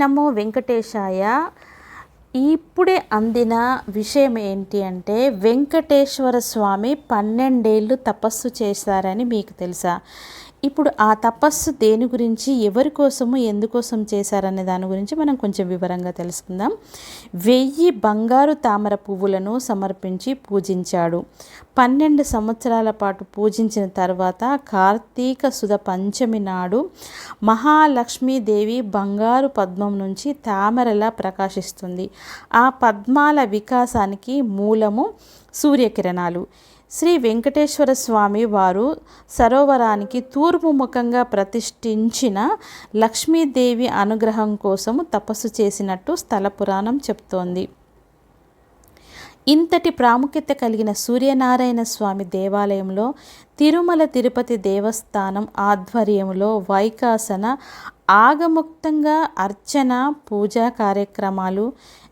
నమో వెంకటేశాయ. ఇప్పుడే అందిన విషయం ఏంటి అంటే, వెంకటేశ్వర స్వామి 12 ఏళ్ళు తపస్సు చేశారని మీకు తెలుసా? ఇప్పుడు ఆ తపస్సు దేని గురించి, ఎవరి కోసము, ఎందుకోసం చేశారనే దాని గురించి మనం కొంచెం వివరంగా తెలుసుకుందాం. 1000 బంగారు తామర పువ్వులను సమర్పించి పూజించాడు. 12 సంవత్సరాల పాటు పూజించిన తర్వాత కార్తీక శుద్ధ పంచమి నాడు మహాలక్ష్మీదేవి బంగారు పద్మం నుంచి తామరలా ప్రకాశిస్తుంది. ఆ పద్మాల వికాసానికి మూలము సూర్యకిరణాలు. శ్రీ వెంకటేశ్వర స్వామి వారు సరోవరానికి తూర్పు ముఖంగా ప్రతిష్ఠించిన లక్ష్మీదేవి అనుగ్రహం కోసము తపస్సు చేసినట్టు స్థల పురాణం చెప్తోంది. ఇంతటి ప్రాముఖ్యత కలిగిన సూర్యనారాయణ స్వామి దేవాలయంలో తిరుమల తిరుపతి దేవస్థానం ఆధ్వర్యంలో వైకాసన ఆగముక్తంగా అర్చన, పూజా కార్యక్రమాలు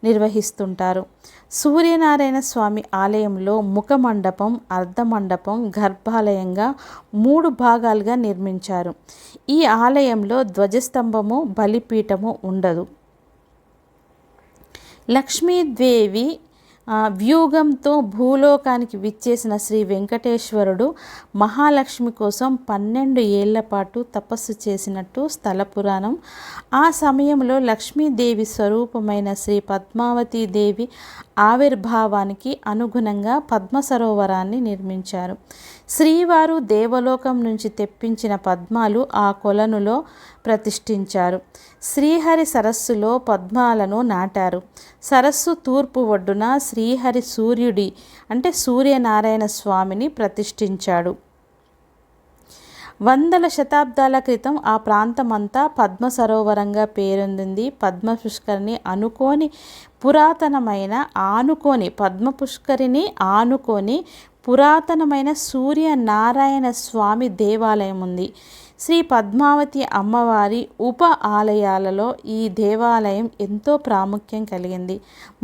నిర్వహిస్తుంటారు. సూర్యనారాయణ స్వామి ఆలయంలో ముఖమండపం, అర్ధమండపం, గర్భాలయంగా 3 భాగాలుగా నిర్మించారు. ఈ ఆలయంలో ధ్వజస్తంభము, బలిపీఠము ఉండదు. లక్ష్మీదేవి వ్యూహంతో భూలోకానికి విచ్చేసిన శ్రీ వెంకటేశ్వరుడు మహాలక్ష్మి కోసం 12 ఏళ్ల పాటు తపస్సు చేసినట్టు స్థల పురాణం. ఆ సమయంలో లక్ష్మీదేవి స్వరూపమైన శ్రీ పద్మావతీదేవి ఆవిర్భావానికి అనుగుణంగా పద్మ సరోవరాన్ని నిర్మించారు. శ్రీవారు దేవలోకం నుంచి తెప్పించిన పద్మాలు ఆ కొలనులో ప్రతిష్ఠించారు. శ్రీహరి సరస్సులో పద్మాలను నాటారు. సరస్సు తూర్పు ఒడ్డున శ్రీహరి సూర్యుడి అంటే సూర్యనారాయణ స్వామిని ప్రతిష్ఠించాడు. వందల శతాబ్దాల క్రితం ఆ ప్రాంతమంతా పద్మ సరోవరంగా పేరొందింది. పద్మ పుష్కరిణి పద్మ పుష్కరిణి ఆనుకొని పురాతనమైన సూర్యనారాయణ స్వామి దేవాలయం ఉంది. శ్రీ పద్మావతి అమ్మవారి ఉప ఆలయాలలో ఈ దేవాలయం ఎంతో ప్రాముఖ్యం కలిగింది.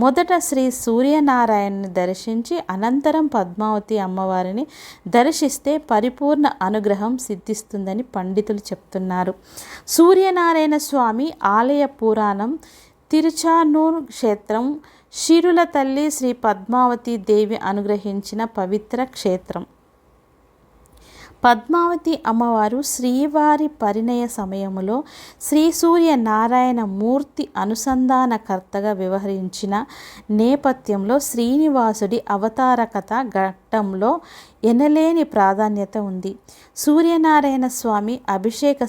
మొదట శ్రీ సూర్యనారాయణని దర్శించి అనంతరం పద్మావతి అమ్మవారిని దర్శిస్తే పరిపూర్ణ అనుగ్రహం సిద్ధిస్తుందని పండితులు చెప్తున్నారు. సూర్యనారాయణ స్వామి ఆలయ పురాణం తిరుచానూర్ క్షేత్రం శిరుల తల్లి శ్రీ పద్మావతి దేవి అనుగ్రహించిన పవిత్ర క్షేత్రం. పద్మావతి అమ్మవారు శ్రీవారి పరిణయ సమయంలో శ్రీ సూర్యనారాయణ మూర్తి అనుసంధానకర్తగా వ్యవహరించిన నేపథ్యంలో శ్రీనివాసుడి అవతారకత ఘట్టంలో ఎనలేని ప్రాధాన్యత ఉంది. సూర్యనారాయణ స్వామి అభిషేక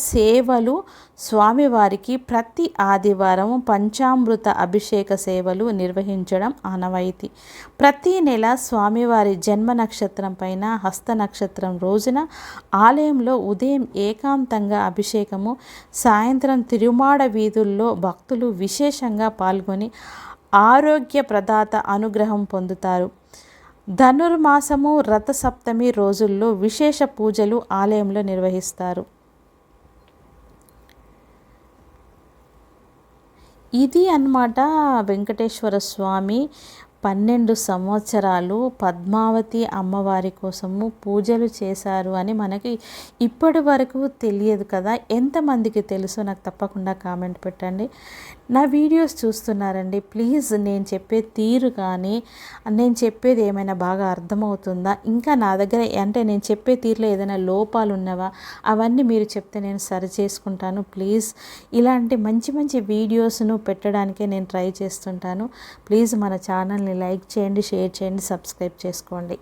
సేవలు స్వామివారికి ప్రతి ఆదివారం పంచామృత అభిషేక సేవలు నిర్వహించడం ఆనవాయితీ. ప్రతి నెల స్వామివారి జన్మ నక్షత్రం పైన హస్త నక్షత్రం రోజున ఆలయంలో ఉదయం ఏకాంతంగా అభిషేకము, సాయంత్రం తిరుమాడ వీధుల్లో భక్తులు విశేషంగా పాల్గొని ఆరోగ్య ప్రదాత అనుగ్రహం పొందుతారు. ధనుర్మాసము, రథసప్తమి రోజుల్లో విశేష పూజలు ఆలయంలో నిర్వహిస్తారు. ఇది అన్నమాట వెంకటేశ్వర స్వామి 12 సంవత్సరాలు పద్మావతి అమ్మవారి కోసము పూజలు చేశారు అని మనకి ఇప్పటి వరకు తెలియదు కదా. ఎంతమందికి తెలుసో నాకు తప్పకుండా కామెంట్ పెట్టండి. నా వీడియోస్ చూస్తున్నారండి, ప్లీజ్ నేను చెప్పే తీరు కానీ నేను చెప్పేది ఏమైనా బాగా అర్థమవుతుందా, ఇంకా నా దగ్గర అంటే నేను చెప్పే తీరులో ఏదైనా లోపాలు ఉన్నవా అవన్నీ మీరు చెప్తే నేను సరి చేసుకుంటాను. ప్లీజ్ ఇలాంటి మంచి మంచి వీడియోస్ను పెట్టడానికే నేను ట్రై చేస్తుంటాను. ప్లీజ్ మన ఛానల్ని లైక్ చేయండి, షేర్ చేయండి, సబ్స్క్రైబ్ చేసుకోండి.